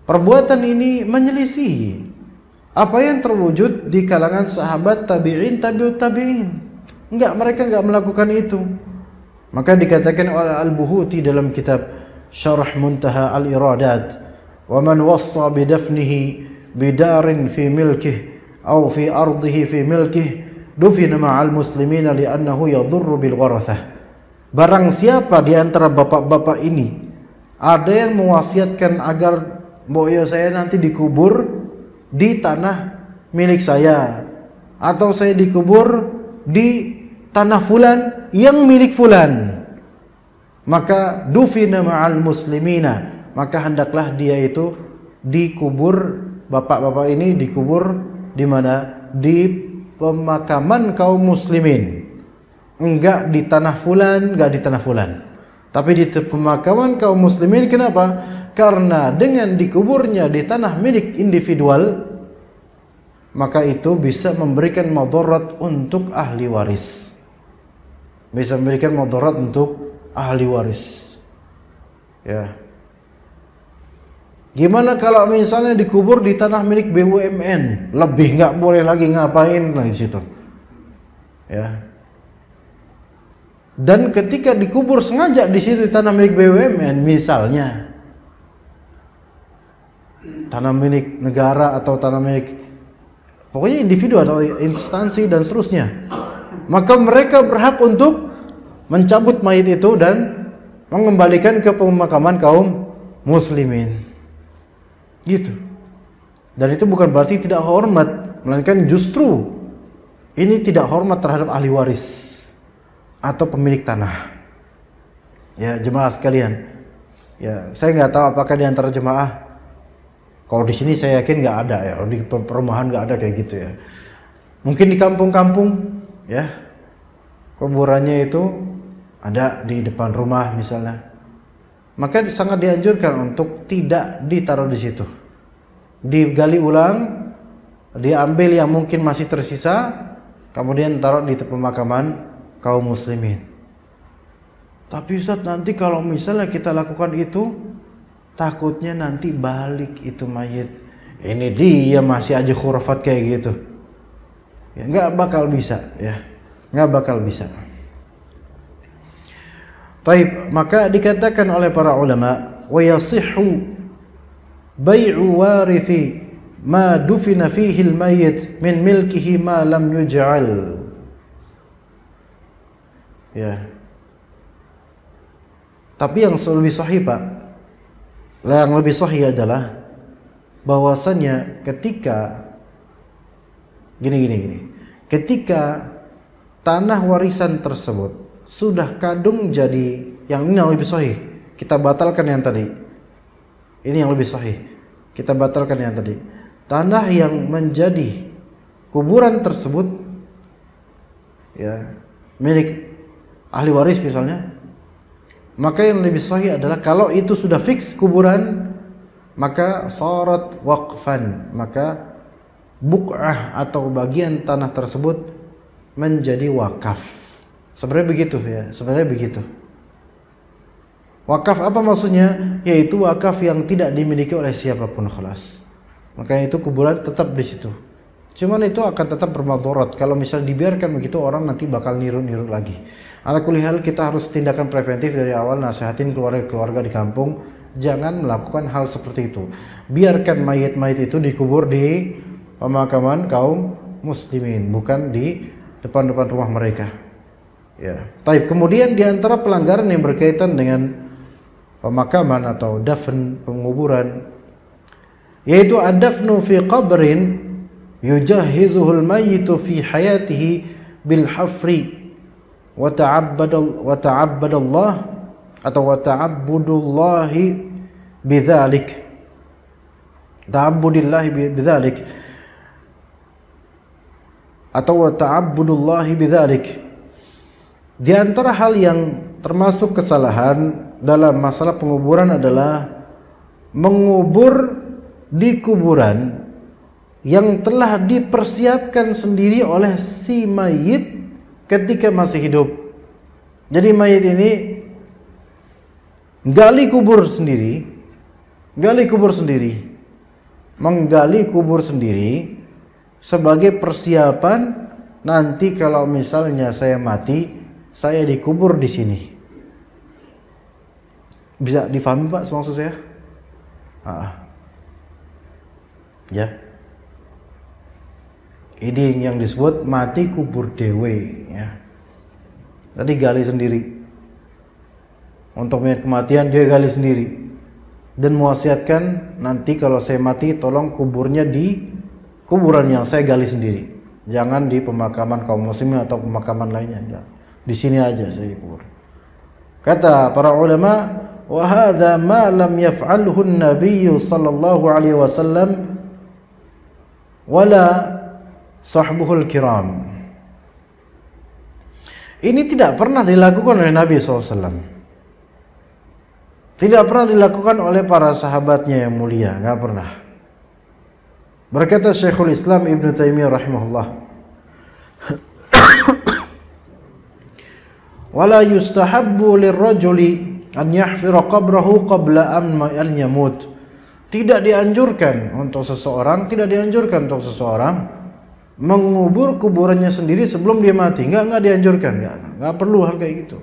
Perbuatan ini menyelisihi apa yang terwujud di kalangan sahabat, tabi'in, tabi'ut tabi'in. Mereka enggak melakukan itu. Maka dikatakan oleh Al-Buhuti dalam kitab Syarh Muntaha Al-Iradat, "Wa man wassa bidafnihi bidarin fi milkih aw fi ardihi fi milkih dufina ma'al muslimina li'annahu yadurru bil warathah." Barang siapa di antara bapak-bapak ini ada yang mewasiatkan agar boyo saya nanti dikubur di tanah milik saya, atau saya dikubur di tanah fulan yang milik fulan, maka dufina ma'al muslimina, maka hendaklah dia itu dikubur, bapak-bapak ini dikubur di mana? Di pemakaman kaum muslimin. Enggak di tanah fulan, enggak di tanah fulan, tapi di pemakaman kaum muslimin. Kenapa? Karena dengan dikuburnya di tanah milik individual, maka itu bisa memberikan madarat untuk ahli waris. Bisa memberikan madarat untuk ahli waris. Ya. Gimana kalau misalnya dikubur di tanah milik BUMN? Lebih nggak boleh lagi, ngapain di situ. Ya. Dan ketika dikubur sengaja di situ di tanah milik BUMN, misalnya tanah milik negara atau tanah milik pokoknya individu atau instansi dan seterusnya, maka mereka berhak untuk mencabut mayit itu dan mengembalikan ke pemakaman kaum muslimin. Gitu. Dan itu bukan berarti tidak hormat, melainkan justru ini tidak hormat terhadap ahli waris atau pemilik tanah. Ya, jemaah sekalian. Ya, saya nggak tahu apakah di antara jemaah, kalau di sini saya yakin nggak ada ya, di perumahan nggak ada kayak gitu ya. Mungkin di kampung-kampung ya, kuburannya itu ada di depan rumah misalnya. Maka sangat dianjurkan untuk tidak ditaruh di situ. Digali ulang, diambil yang mungkin masih tersisa, kemudian taruh di pemakaman kaum muslimin. Tapi Ustaz, nanti kalau misalnya kita lakukan itu, takutnya nanti balik itu mayit. Ini dia masih aja khurafat kayak gitu. Ya, nggak bakal bisa ya, nggak bakal bisa. Taib, maka dikatakan oleh para ulama, wa yasihhu bai'u warithi ma dufina fihi al-mayyit min milkihi ma lam yuj'al. Ya. Tapi yang lebih sahih, Pak, yang lebih sahih adalah bahwasannya ketika gini. Ketika tanah warisan tersebut sudah kadung jadi, yang ini yang lebih sahih, kita batalkan yang tadi. Ini yang lebih sahih, kita batalkan yang tadi. Tanah yang menjadi kuburan tersebut ya milik ahli waris misalnya, maka yang lebih sahih adalah kalau itu sudah fix kuburan, maka syarat waqfan, maka buq'ah atau bagian tanah tersebut menjadi wakaf. Sebenarnya begitu ya, sebenarnya begitu. Wakaf apa maksudnya? Yaitu wakaf yang tidak dimiliki oleh siapapun, khalas. Makanya itu kuburan tetap di situ. Cuman itu akan tetap bermadarat kalau misalnya dibiarkan begitu, orang nanti bakal niru-niru lagi. Ala kulli hal, kita harus tindakan preventif dari awal, nasihatin keluarga-keluarga di kampung jangan melakukan hal seperti itu. Biarkan mayit-mayit itu dikubur di pemakaman kaum muslimin, bukan di depan-depan rumah mereka. Ya. Taib. Kemudian di antara pelanggaran yang berkaitan dengan pemakaman atau dafn, penguburan, yaitu ad-dafnu fi qabrin yujahhizuhu al-mayyitu fi hayatihi bil hafri wa ta'abbadallah atau wa ta'abbudullahi bidzalik. Ta'abbudillahi bidzalik atau wa ta'abbudullahi bidzalik. Di antara hal yang termasuk kesalahan dalam masalah penguburan adalah mengubur di kuburan yang telah dipersiapkan sendiri oleh si mayit ketika masih hidup. Jadi mayit ini menggali kubur sendiri sebagai persiapan nanti kalau misalnya saya mati, saya dikubur di sini. Bisa difahami, Pak, maksud saya? Ya. Ini yang disebut mati kubur dewe ya. Tadi gali sendiri. Untuk kematian dia gali sendiri. Dan mewasiatkan nanti kalau saya mati tolong kuburnya di kuburan yang saya gali sendiri. Jangan di pemakaman kaum muslimin atau pemakaman lainnya. Enggak. Di sini aja saya kubur. Kata para ulama, wa hadza ma lam yaf'alhu an-nabiy sallallahu alaihi wasallam wala sahbuhul kiram. Ini tidak pernah dilakukan oleh Nabi SAW. Tidak pernah dilakukan oleh para sahabatnya yang mulia, nggak pernah. Berkata Syekhul Islam Ibn Taimiyah rahimahullah, wala yustahabbu lirrajuli an yahfira qabrahu qabla an yamut. Tidak dianjurkan untuk seseorang mengubur kuburannya sendiri sebelum dia mati. Enggak dianjurkan, enggak perlu hal kayak gitu.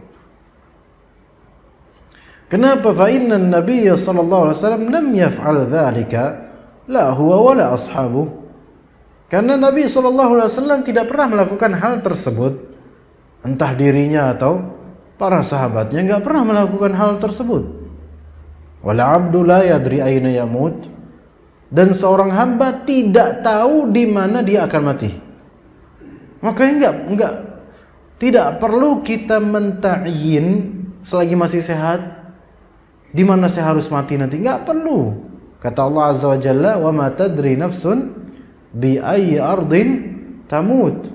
Kenapa? Fa inna an-nabiy sallallahu alaihi wasallam lam yaf'al dzalika la huwa wala ashabu. Karena Nabi sallallahu alaihi wasallam tidak pernah melakukan hal tersebut, entah dirinya atau para sahabatnya enggak pernah melakukan hal tersebut. Wal 'abdu la yadri aina yamut. Dan seorang hamba tidak tahu di mana dia akan mati. Makanya tidak perlu kita menta'yin selagi masih sehat di mana saya harus mati nanti. Enggak perlu. Kata Allah Azza wa Jalla, "Wa ma tadri nafsun bi ayyi ardin tamut."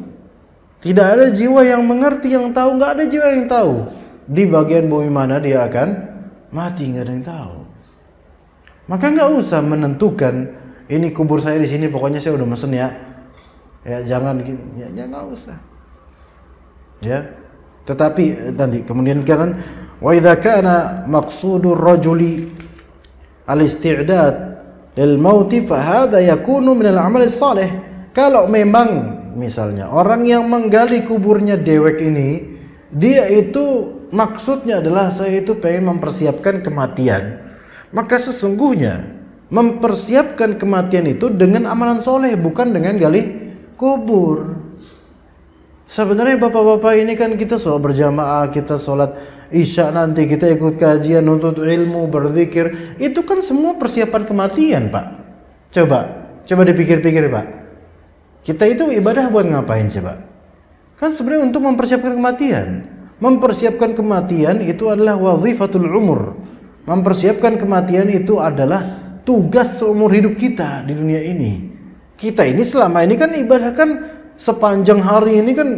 Tidak ada jiwa yang mengerti, yang tahu. Enggak ada jiwa yang tahu di bagian bumi mana dia akan mati. Enggak ada yang tahu. Maka enggak usah menentukan ini kubur saya di sini, pokoknya saya udah mesen ya. Ya jangan gitu. Ya enggak usah. Ya. Tetapi nanti kemudian kan wa idza kana maqsudur rajuli al-isti'dad lil maut fa hadha yakunu min al-amal salih. Kalau memang misalnya orang yang menggali kuburnya dewek ini, dia itu maksudnya adalah saya itu pengen mempersiapkan kematian, maka sesungguhnya mempersiapkan kematian itu dengan amalan soleh, bukan dengan gali kubur. Sebenarnya bapak-bapak ini kan kita sholat berjamaah, kita sholat isya nanti, kita ikut kajian, nuntut ilmu, berzikir, itu kan semua persiapan kematian, Pak. Coba dipikir-pikir, Pak. Kita itu ibadah buat ngapain coba? Kan sebenarnya untuk mempersiapkan kematian. Mempersiapkan kematian itu adalah wazifatul umur. Mempersiapkan kematian itu adalah tugas seumur hidup kita di dunia ini. Kita ini selama ini kan ibadah kan sepanjang hari ini kan,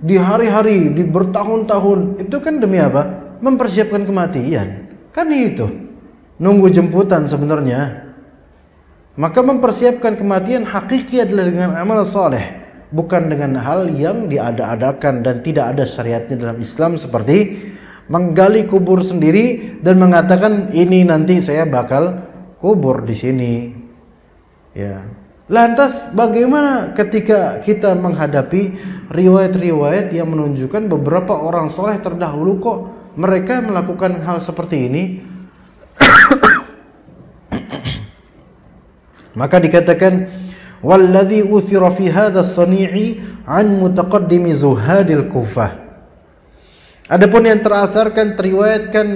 di hari-hari, di bertahun-tahun, itu kan demi apa? Mempersiapkan kematian. Kan itu. Nunggu jemputan sebenarnya. Maka mempersiapkan kematian hakiki adalah dengan amal saleh, bukan dengan hal yang diada-adakan dan tidak ada syariatnya dalam Islam, seperti menggali kubur sendiri dan mengatakan ini nanti saya bakal kubur di sini. Ya. Lantas bagaimana ketika kita menghadapi riwayat-riwayat yang menunjukkan beberapa orang soleh terdahulu kok mereka melakukan hal seperti ini? Maka dikatakan walladzi uthira fi hadha as-sani'i an mutaqaddimi zuhadil Kufah. Adapun yang terasarkan, teriwayatkan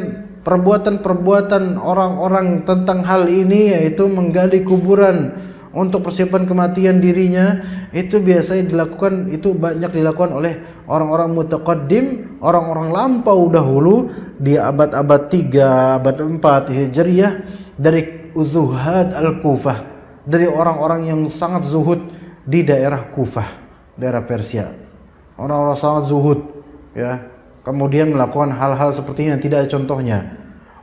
perbuatan-perbuatan orang-orang tentang hal ini, yaitu menggali kuburan untuk persiapan kematian dirinya, itu biasanya dilakukan, itu banyak dilakukan oleh orang-orang mutaqaddim, orang-orang lampau dahulu di abad-abad 3, abad 4 Hijriyah, dari Zuhad al-Kufah, dari orang-orang yang sangat zuhud di daerah Kufah, daerah Persia. Orang-orang sangat zuhud, ya, kemudian melakukan hal-hal seperti ini yang tidak ada contohnya.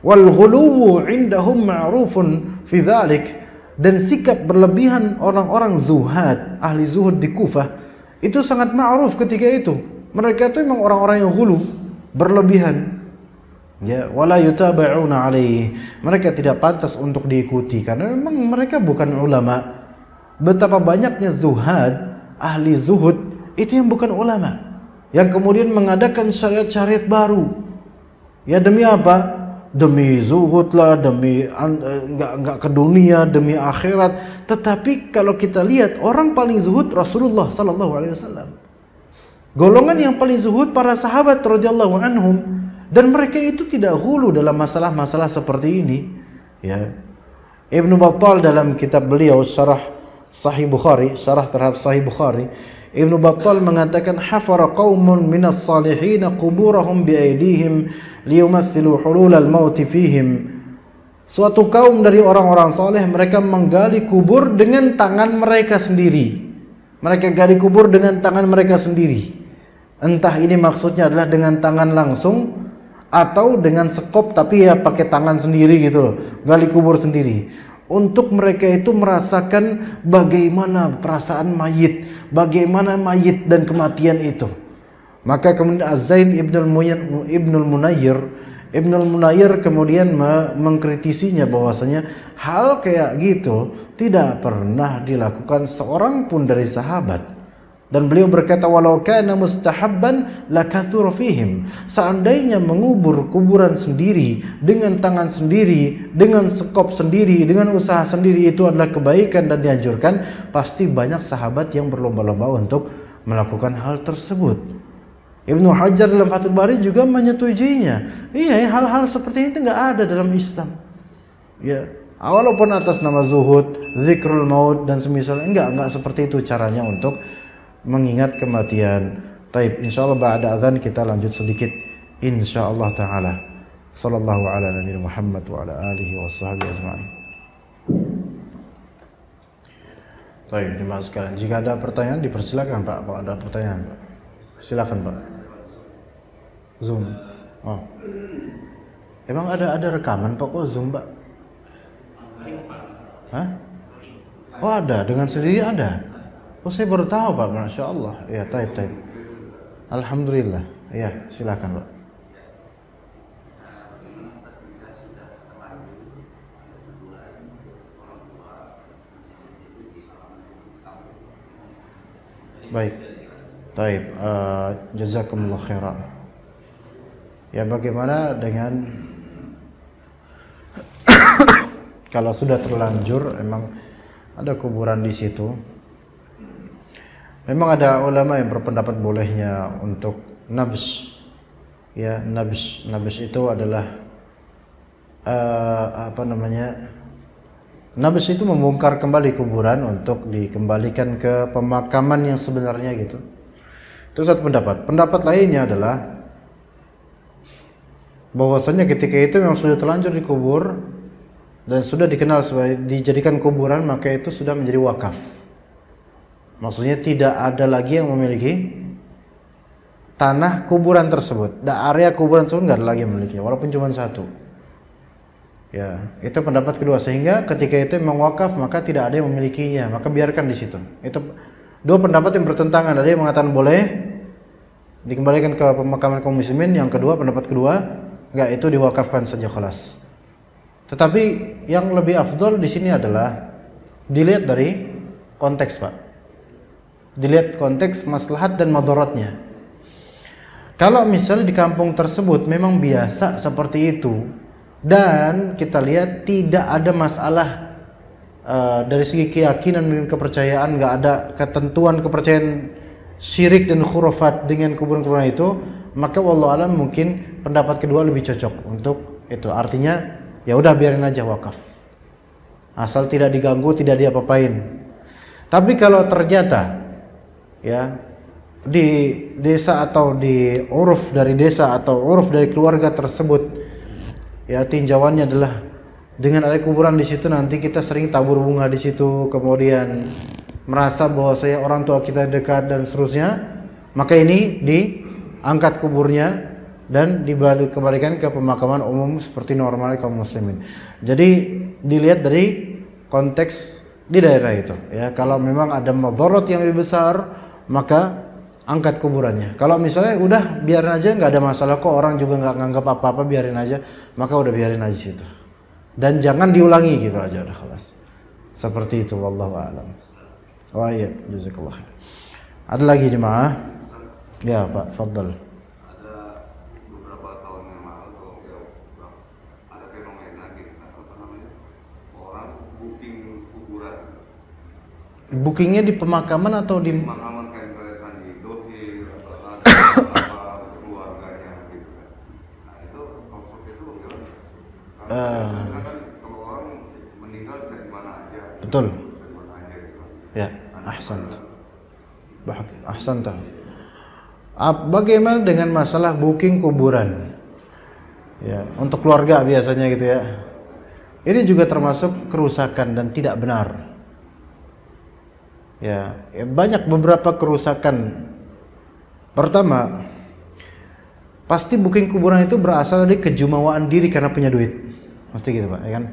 Wal ghuluwu indahum ma'rufun fi dzalik. Dan sikap berlebihan orang-orang zuhad, ahli zuhud di Kufah, itu sangat ma'ruf ketika itu. Mereka itu memang orang-orang yang ghulu, berlebihan. Ya, wala yutaba'una alaihi. Mereka tidak pantas untuk diikuti karena memang mereka bukan ulama. Betapa banyaknya zuhad, ahli zuhud itu yang bukan ulama, yang kemudian mengadakan syariat-syariat baru. Ya demi apa? Demi zuhud lah, demi enggak ke dunia, demi akhirat. Tetapi kalau kita lihat orang paling zuhud Rasulullah sallallahu alaihi wasallam. Golongan yang paling zuhud para sahabat radhiyallahu anhum, dan mereka itu tidak hulu dalam masalah-masalah seperti ini. Ya. Ibnu Battal dalam kitab beliau syarah Sahih Bukhari, syarah terhadap Sahih Bukhari, Ibnu Battal mengatakan hafara qaumun minas salihin quburahum biaidihim liyumathilu hulul al-maut fihim. Suatu kaum dari orang-orang saleh, mereka menggali kubur dengan tangan mereka sendiri. Mereka gali kubur dengan tangan mereka sendiri. Entah ini maksudnya adalah dengan tangan langsung atau dengan sekop, tapi ya pakai tangan sendiri gitu loh, gali kubur sendiri. Untuk mereka itu merasakan bagaimana perasaan mayit, bagaimana mayit dan kematian itu. Maka kemudian Az-Zain Ibnul Munayyir kemudian mengkritisinya bahwasanya hal kayak gitu tidak pernah dilakukan seorang pun dari sahabat. Dan beliau berkata, walau kana mustahabban lakathura fihim. Seandainya mengubur kuburan sendiri, dengan tangan sendiri, dengan sekop sendiri, dengan usaha sendiri, itu adalah kebaikan dan dianjurkan, pasti banyak sahabat yang berlomba-lomba untuk melakukan hal tersebut. Ibnu Hajar dalam Fathul Bari juga menyetujuinya. Iya, hal-hal seperti ini nggak ada dalam Islam. Ya, walaupun atas nama zuhud, zikrul maut dan semisal, enggak seperti itu caranya untuk mengingat kematian. Taib, insyaallah ba'da azan kita lanjut sedikit insyaallah taala. Sallallahu ala nabiyina Muhammad wa ala alihi washabbihi ajma'in. Baik, jemaah sekalian, jika ada pertanyaan dipersilakan Pak. Kalau ada pertanyaan, Pak. Silakan Pak. Zoom. Oh. Emang ada rekaman Pak kok Zoom, Pak? Hah? Oh, ada, dengan sendiri ada. Oh, saya baru tahu Pak, Masya Allah. Ya, taib. Alhamdulillah. Ya, silakan Pak. Baik. Taib. Jazakumullah khairan. Ya, bagaimana dengan kalau sudah terlanjur emang ada kuburan di situ? Memang ada ulama yang berpendapat bolehnya untuk nabs. Ya, nabs itu adalah nabs itu membongkar kembali kuburan untuk dikembalikan ke pemakaman yang sebenarnya gitu. Itu satu pendapat. Pendapat lainnya adalah bahwasanya ketika itu memang sudah terlanjur dikubur dan sudah dikenal sebagai dijadikan kuburan, maka itu sudah menjadi wakaf. Maksudnya tidak ada lagi yang memiliki tanah kuburan tersebut. Area kuburan tersebut nggak ada lagi yang memiliki, walaupun cuma satu. Ya, itu pendapat kedua. Sehingga ketika itu memang wakaf, maka tidak ada yang memilikinya, maka biarkan di situ. Itu dua pendapat yang bertentangan. Ada yang mengatakan boleh dikembalikan ke pemakaman kaum muslimin. Yang kedua, pendapat kedua, enggak, itu diwakafkan saja kelas. Tetapi yang lebih afdol di sini adalah dilihat dari konteks, Pak. Dilihat konteks maslahat dan madaratnya. Kalau misalnya di kampung tersebut memang biasa seperti itu dan kita lihat tidak ada masalah dari segi keyakinan dan kepercayaan, nggak ada ketentuan kepercayaan syirik dan khurafat dengan kuburan-kuburan itu, maka wallahu alam mungkin pendapat kedua lebih cocok untuk itu. Artinya ya udah biarin aja wakaf, asal tidak diganggu, tidak diapa-apain. Tapi kalau ternyata ya di desa atau di uruf dari desa atau uruf dari keluarga tersebut ya tinjauannya adalah dengan ada kuburan di situ nanti kita sering tabur bunga di situ, kemudian merasa bahwa saya orang tua kita dekat dan seterusnya, maka ini diangkat kuburnya dan dikembalikan ke pemakaman umum seperti normal kaum muslimin. Jadi dilihat dari konteks di daerah itu ya. Kalau memang ada madarat yang lebih besar, maka angkat kuburannya. Kalau misalnya udah biarin aja, nggak ada masalah kok, orang juga nggak nganggap apa-apa, biarin aja, maka udah biarin aja situ. Dan jangan diulangi gitu aja, udah kelas. Seperti itu, wallahu a'lam. Wah iya, jazakallah. Ada lagi jemaah? Ya Pak, fadl. Ada beberapa tahun yang lalu ada fenomena gitu, apa namanya, orang booking kuburan. Bookingnya di pemakaman atau di pemakaman kayak misalnya di dohir atau apa keluarganya gitu kan. Nah itu konsep itu bagaimana? Karena kan kalau orang meninggal bisa di mana aja. Betul. Bisa di mana aja gitu. Ya, ahsanta. Bagaimana dengan masalah booking kuburan? Ya, untuk keluarga biasanya gitu ya. Ini juga termasuk kerusakan dan tidak benar. Ya, banyak beberapa kerusakan. Pertama, pasti booking kuburan itu berasal dari kejumawaan diri karena punya duit. Pasti gitu Pak, ya kan?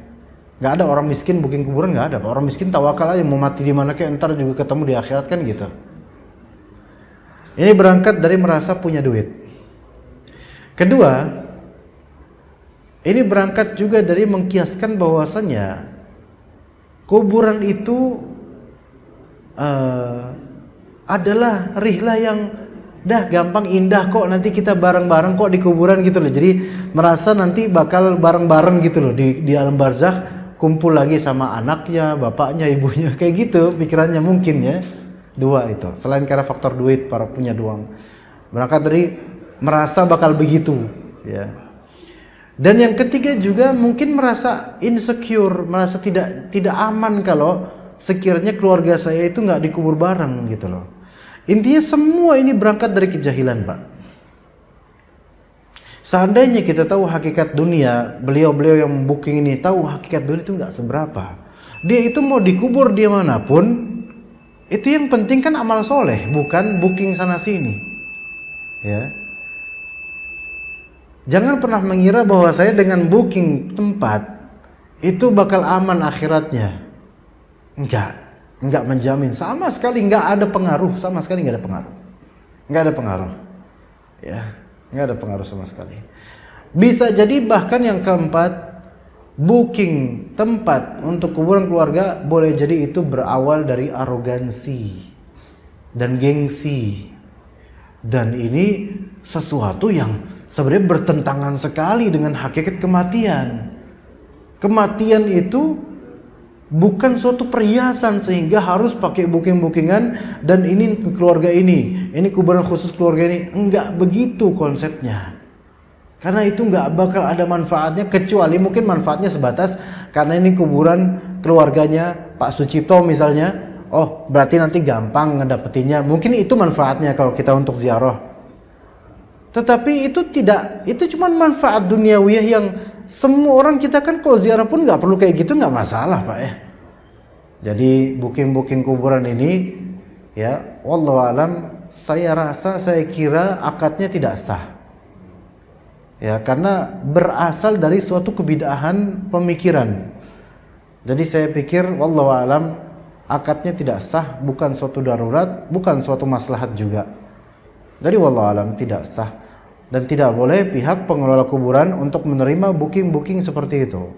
Gak ada orang miskin booking kuburan, gak ada Pak. Orang miskin tawakal aja, mau mati di mana kayak ntar juga ketemu di akhirat kan gitu. Ini berangkat dari merasa punya duit. Kedua, ini berangkat juga dari mengkiaskan bahwasannya kuburan itu adalah rihlah yang dah gampang indah kok, nanti kita bareng-bareng kok di kuburan gitu loh. Jadi merasa nanti bakal bareng-bareng gitu loh di alam barzakh, kumpul lagi sama anaknya, bapaknya, ibunya, kayak gitu pikirannya mungkin ya. Dua itu, selain karena faktor duit, para punya doang, berangkat dari merasa bakal begitu ya. Dan yang ketiga juga mungkin merasa insecure, merasa tidak aman kalau sekiranya keluarga saya itu nggak dikubur bareng gitu loh. Intinya semua ini berangkat dari kejahilan, Pak. Seandainya kita tahu hakikat dunia, beliau-beliau yang booking ini tahu hakikat dunia itu nggak seberapa. Dia itu mau dikubur di manapun, itu yang penting kan amal soleh, bukan booking sana sini. Ya. Jangan pernah mengira bahwa saya dengan booking tempat itu bakal aman akhiratnya. Enggak menjamin, sama sekali enggak ada pengaruh, sama sekali enggak ada pengaruh. Enggak ada pengaruh. Ya, enggak ada pengaruh sama sekali. Bisa jadi bahkan yang keempat, booking tempat untuk kuburan keluarga boleh jadi itu berawal dari arogansi dan gengsi. Dan ini sesuatu yang sebenarnya bertentangan sekali dengan hakikat kematian. Kematian itu bukan suatu perhiasan sehingga harus pakai booking-bookingan dan ini keluarga ini kuburan khusus keluarga ini. Enggak begitu konsepnya. Karena itu enggak bakal ada manfaatnya, kecuali mungkin manfaatnya sebatas karena ini kuburan keluarganya Pak Sucipto misalnya. Oh, berarti nanti gampang ngedapetinnya. Mungkin itu manfaatnya kalau kita untuk ziarah. Tetapi itu cuma manfaat duniawiyah yang semua orang kita kan kalau ziarah pun nggak perlu kayak gitu, nggak masalah, Pak ya. Jadi booking kuburan ini ya, wallahu alam, saya kira akadnya tidak sah. Ya, karena berasal dari suatu kebid'ahan pemikiran. Jadi saya pikir wallahu alam akadnya tidak sah, bukan suatu darurat, bukan suatu maslahat juga. Jadi wallahu alam tidak sah. Dan tidak boleh pihak pengelola kuburan untuk menerima booking seperti itu.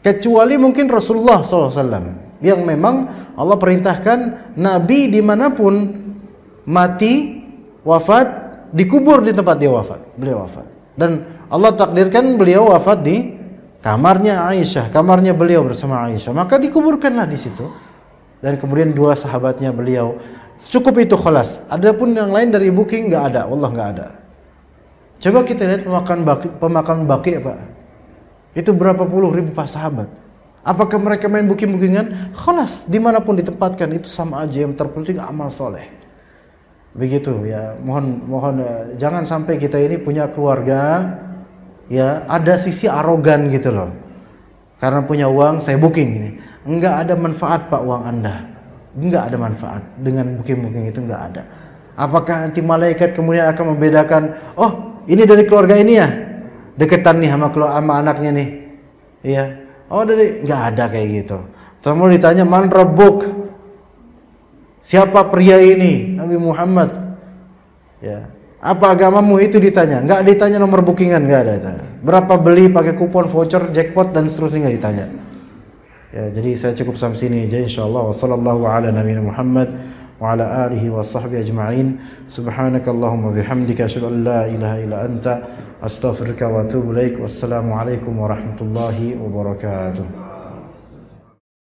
Kecuali mungkin Rasulullah SAW yang memang Allah perintahkan Nabi dimanapun mati, wafat, dikubur di tempat beliau wafat. Dan Allah takdirkan beliau wafat di kamarnya Aisyah, kamarnya beliau bersama Aisyah. Maka dikuburkanlah di situ. Dan kemudian 2 sahabatnya beliau. Cukup itu khalas. Adapun yang lain dari booking nggak ada, wallah nggak ada. Coba kita lihat pemakaman Baqi' Pak. Itu berapa puluh ribu pas sahabat. Apakah mereka main bookingan? Khalas, dimanapun ditempatkan itu sama aja, yang terpenting amal soleh. Begitu ya. Mohon jangan sampai kita ini punya keluarga ya ada sisi arogan gitu loh. Karena punya uang saya booking ini. Enggak ada manfaat Pak uang Anda. Enggak ada manfaat dengan booking itu, enggak ada. Apakah nanti malaikat kemudian akan membedakan, oh ini dari keluarga ini ya, deketan nih sama anaknya nih, iya. Oh dari, enggak ada kayak gitu. Terus ditanya man rabbuk, siapa pria ini? Nabi Muhammad. Ya. Apa agamamu itu ditanya? Enggak ditanya nomor bookingan, enggak ada ditanya. Berapa beli pakai kupon voucher jackpot dan seterusnya enggak ditanya. Ya, jadi saya cukup sampai sini aja insyaallah. Wassallallahu ala nabiyina Muhammad wa ala alihi wa sahbihi ajma'in. Subhanakallahumma bihamdika asyhadu an la ilaha illa anta astaghfiruka wa atubu ilaik. Wassalamu alaikum warahmatullahi wabarakatuh.